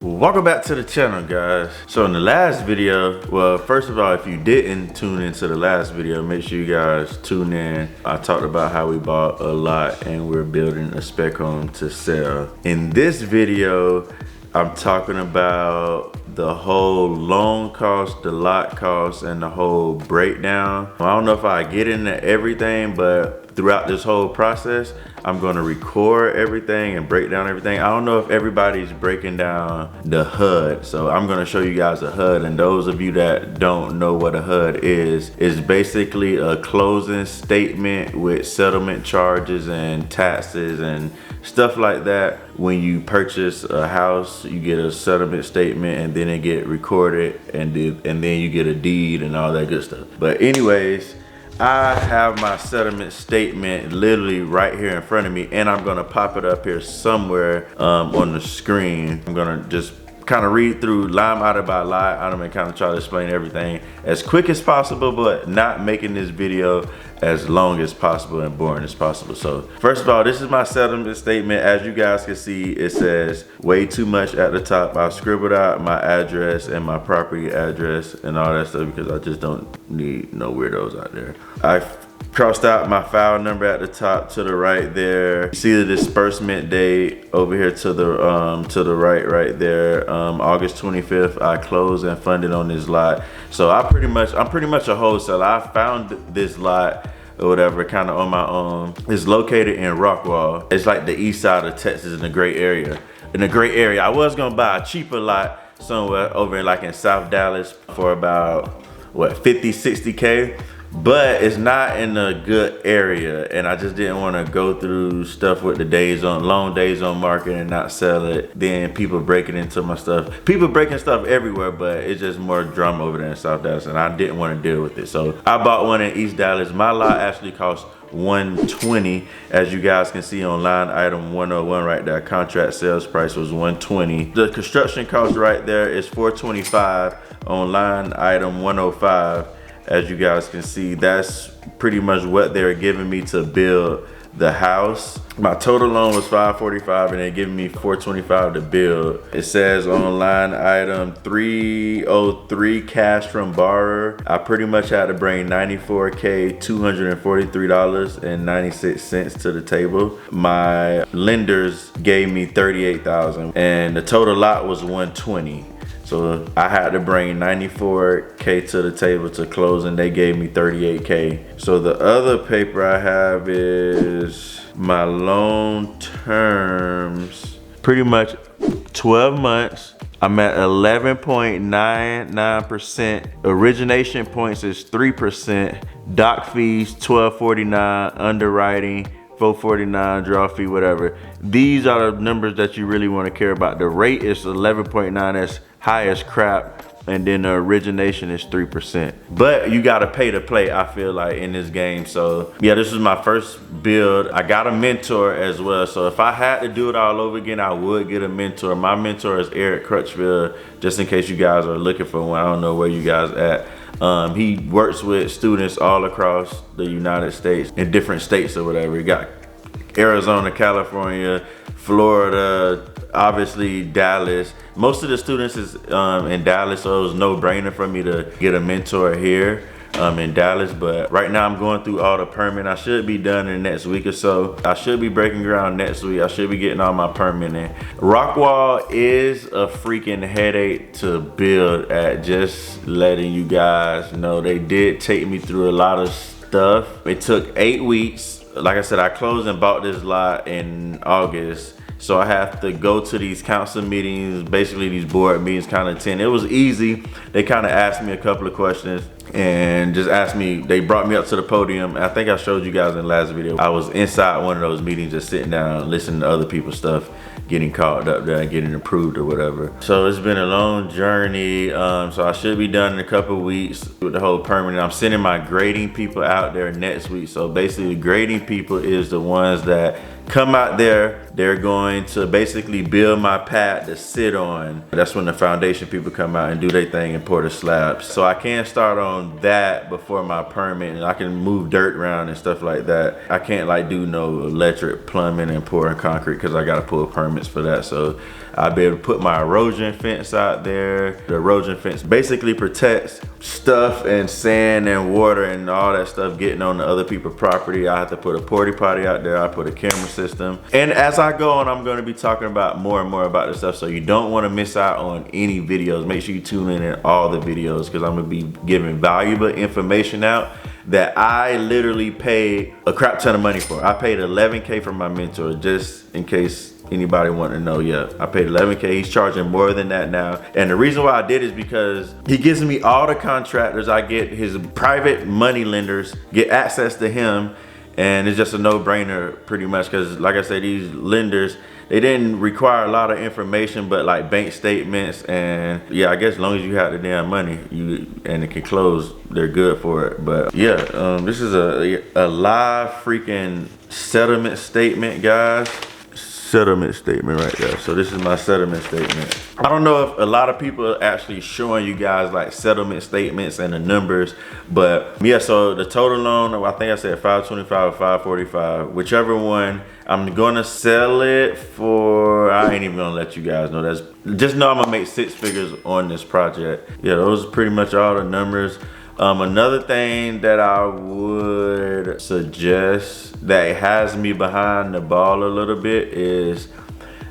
Welcome back to the channel, guys. So in the last video, well, first of all, if you didn't tune into the last video, make sure you guys tune in. I talked about how we bought a lot and we're building a spec home to sell. In this video, I'm talking about the whole loan cost, the lot cost, and the whole breakdown. I don't know if I get into everything, but throughout this whole process, I'm gonna record everything and break down everything. I don't know if everybody's breaking down the HUD, so I'm gonna show you guys the HUD. And those of you that don't know what a HUD is basically a closing statement with settlement charges and taxes and stuff like that. When you purchase a house, you get a settlement statement and then it get recorded and then you get a deed and all that good stuff. But anyways, I have my settlement statement literally right here in front of me, and I'm gonna pop it up here somewhere on the screen. I'm gonna just kind of read through line item by line item and kind of try to explain everything as quick as possible, but not making this video as long as possible and boring as possible. So first of all, this is my settlement statement. As you guys can see, it says way too much at the top. I scribbled out my address and my property address and all that stuff because I just don't need no weirdos out there. I crossed out my file number at the top to the right there. You see the disbursement date over here to the right there. August 25th, I closed and funded on this lot. So I'm pretty much a wholesaler. I found this lot or whatever kind of on my own. It's located in Rockwall. It's like the east side of Texas in a great area. I was gonna buy a cheaper lot somewhere over like in South Dallas for about what, 50, 60K. But it's not in a good area, and I just didn't want to go through stuff with the long days on market and not sell it. Then people breaking into my stuff. People breaking stuff everywhere, but it's just more drama over there in South Dallas, and I didn't want to deal with it. So I bought one in East Dallas. My lot actually cost $120, as you guys can see on line item 101 right there. Contract sales price was $120. The construction cost right there is $425 on line item 105. As you guys can see, that's pretty much what they're giving me to build the house. My total loan was $545 and they're giving me $425 to build. It says on line item 303 cash from borrower. I pretty much had to bring $94,243.96 to the table. My lenders gave me $38,000 and the total lot was $120. So I had to bring $94K to the table to close, and they gave me $38K. So the other paper I have is my loan terms, pretty much 12 months. I'm at 11.99%. Origination points is 3%. Doc fees, $12.49. Underwriting, $4.49, draw fee, whatever. These are the numbers that you really want to care about. The rate is 11.9, that's high as crap, and then the origination is 3%. But you gotta pay to play, I feel like, in this game. So yeah, this is my first build. I got a mentor as well, so if I had to do it all over again, I would get a mentor. My mentor is Eric Crutchfield, just in case you guys are looking for one. I don't know where you guys at. He works with students all across the United States, in different states or whatever. He got Arizona, California, Florida, obviously Dallas. Most of the students is in Dallas, so it was no brainer for me to get a mentor here in Dallas. But right now I'm going through all the permitting. I should be done in the next week or so. I should be breaking ground next week. I should be getting all my permitting. Rockwall is a freaking headache to build at, just letting you guys know. They did take me through a lot of stuff. It took 8 weeks. Like I said, I closed and bought this lot in August. So I have to go to these council meetings, basically these board meetings, kind of attend. It was easy. They kind of asked me a couple of questions and just asked me, they brought me up to the podium. I think I showed you guys in the last video. I was inside one of those meetings, just sitting down, listening to other people's stuff, getting caught up there and getting approved or whatever. So it's been a long journey. So I should be done in a couple of weeks with the whole permitting. I'm sending my grading people out there next week. So basically the grading people is the ones that come out there. They're going to basically build my pad to sit on. That's when the foundation people come out and do their thing and pour the slabs. So I can't start on that before my permit, and I can move dirt around and stuff like that. I can't like do no electric, plumbing, and pouring concrete because I gotta pull permits for that. So I'll be able to put my erosion fence out there. The erosion fence basically protects stuff and sand and water and all that stuff getting on the other people's property. I have to put a porta potty out there. I put a camera system. And as I go on, I'm gonna be talking about more and more about this stuff. So you don't wanna miss out on any videos. Make sure you tune in all the videos because I'm gonna be giving valuable information out that I literally paid a crap ton of money for. I paid 11K for my mentor, just in case anybody want to know. Yeah, I paid 11K. He's charging more than that now. And the reason why I did is because he gives me all the contractors. I get his private money lenders, get access to him. And it's just a no-brainer pretty much because like I said, these lenders, they didn't require a lot of information but like bank statements, and yeah, I guess as long as you have the damn money and it can close, they're good for it. But yeah, this is a live freaking settlement statement, guys. Settlement statement right there. So this is my settlement statement. I don't know if a lot of people are actually showing you guys like settlement statements and the numbers, but yeah, so the total loan, I think I said 525 or 545, whichever one. I'm gonna sell it for, I ain't even gonna let you guys know. That's just know I'm gonna make 6 figures on this project. Yeah, those are pretty much all the numbers. Another thing that I would suggest that has me behind the ball a little bit is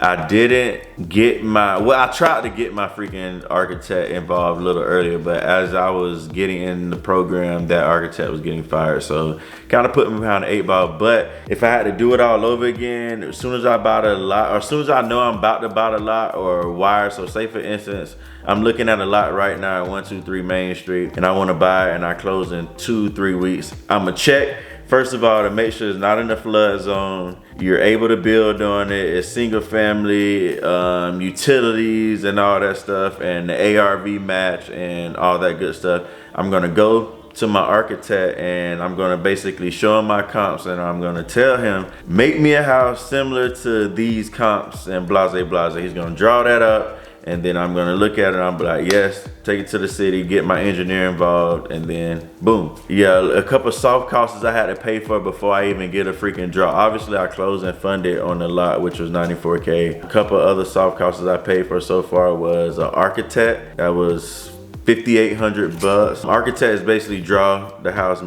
I didn't get my, well, I tried to get my freaking architect involved a little earlier, but as I was getting in the program, that architect was getting fired. So kind of put me behind the 8 ball. But if I had to do it all over again, as soon as I bought a lot, or as soon as I know I'm about to buy a lot or wire, so say for instance, I'm looking at a lot right now at 123 Main Street and I want to buy it and I close in 2-3 weeks. I'm gonna check first of all to make sure it's not in the flood zone. You're able to build on it. It's single family, utilities and all that stuff, and the ARV match and all that good stuff. I'm gonna go to my architect and I'm gonna basically show him my comps and I'm gonna tell him, make me a house similar to these comps and blase blase. He's gonna draw that up. And then I'm gonna look at it and I'm like, yes, take it to the city, get my engineer involved, and then boom. Yeah, a couple soft costs I had to pay for before I even get a freaking draw. Obviously I closed and funded on the lot, which was 94K. A couple other soft costs I paid for so far was an architect. That was 5,800 bucks. Architects basically draw the house,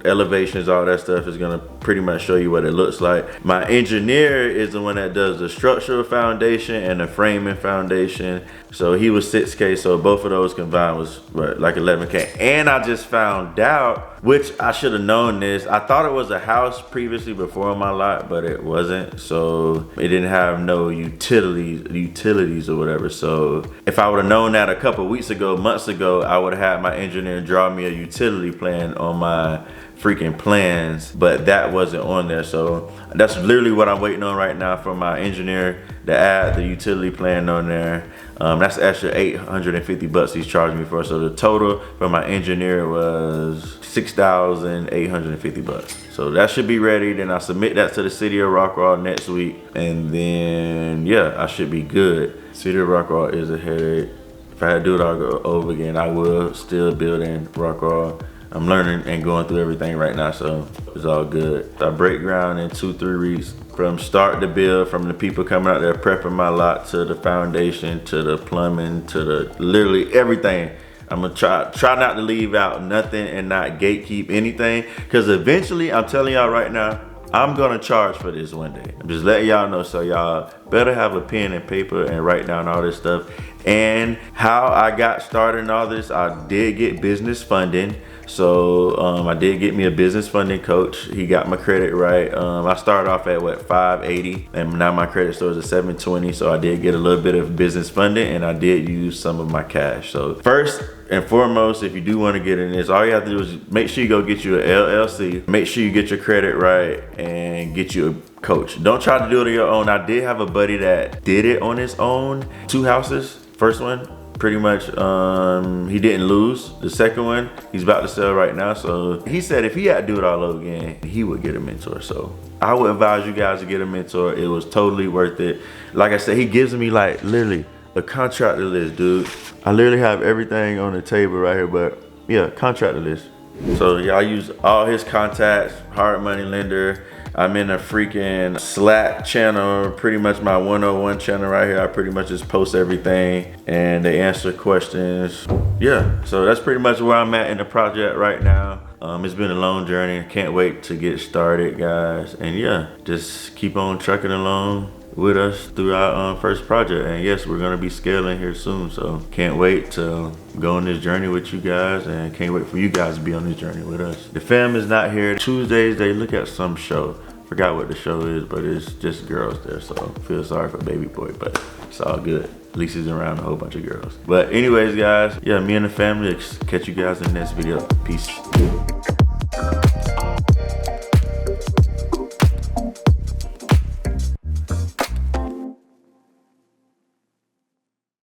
elevations, all that stuff is gonna pretty much show you what it looks like. My engineer is the one that does the structural foundation and the framing foundation. So he was 6K, so both of those combined was what, like 11K. And I just found out, which I should have known this, I thought it was a house previously before on my lot, but it wasn't. So it didn't have no utilities or whatever. So if I would have known that a couple weeks ago, months ago, I would have had my engineer draw me a utility plan on my freaking plans, but that wasn't on there. So that's literally what I'm waiting on right now for my engineer to add the utility plan on there. That's extra 850 bucks he's charging me for. So the total for my engineer was 6,850 bucks. So that should be ready. Then I submit that to the city of Rockwall next week. And then yeah, I should be good. City of Rockwall is a headache. If I had to do it all over again, I will still build in Rockwall. I'm learning and going through everything right now, so it's all good. I break ground in 2-3 weeks from start to build, from the people coming out there prepping my lot to the foundation, to the plumbing, to the literally everything. I'm gonna try not to leave out nothing and not gatekeep anything, because eventually, I'm telling y'all right now, I'm gonna charge for this one day. I'm just letting y'all know, so y'all better have a pen and paper and write down all this stuff. And how I got started in all this, I did get business funding. So I did get me a business funding coach. He got my credit right. I started off at what, 580, and now my credit score is at 720. So I did get a little bit of business funding, and I did use some of my cash. So first and foremost, if you do want to get in this, all you have to do is make sure you go get you an LLC. Make sure you get your credit right and get you a coach. Don't try to do it on your own. I did have a buddy that did it on his own. 2 houses. First one, pretty much, he didn't lose. The second one, he's about to sell right now. So he said if he had to do it all over again, he would get a mentor. So I would advise you guys to get a mentor. It was totally worth it. Like I said, he gives me like literally a contractor list, dude. I literally have everything on the table right here, but yeah, contractor list. So y'all use all his contacts, hard money lender. I'm in a freaking Slack channel, pretty much my 101 channel right here. I pretty much just post everything and they answer questions. Yeah, so that's pretty much where I'm at in the project right now. It's been a long journey. Can't wait to get started, guys. And yeah, just keep on trucking along with us through our first project. And yes, we're gonna be scaling here soon, so can't wait to go on this journey with you guys, and can't wait for you guys to be on this journey with us. The fam is not here. Tuesdays they look at some show. Forgot what the show is, but it's just girls there, so feel sorry for baby boy, but it's all good. At least he's around a whole bunch of girls. But anyways, guys, yeah, me and the family, catch you guys in the next video. Peace.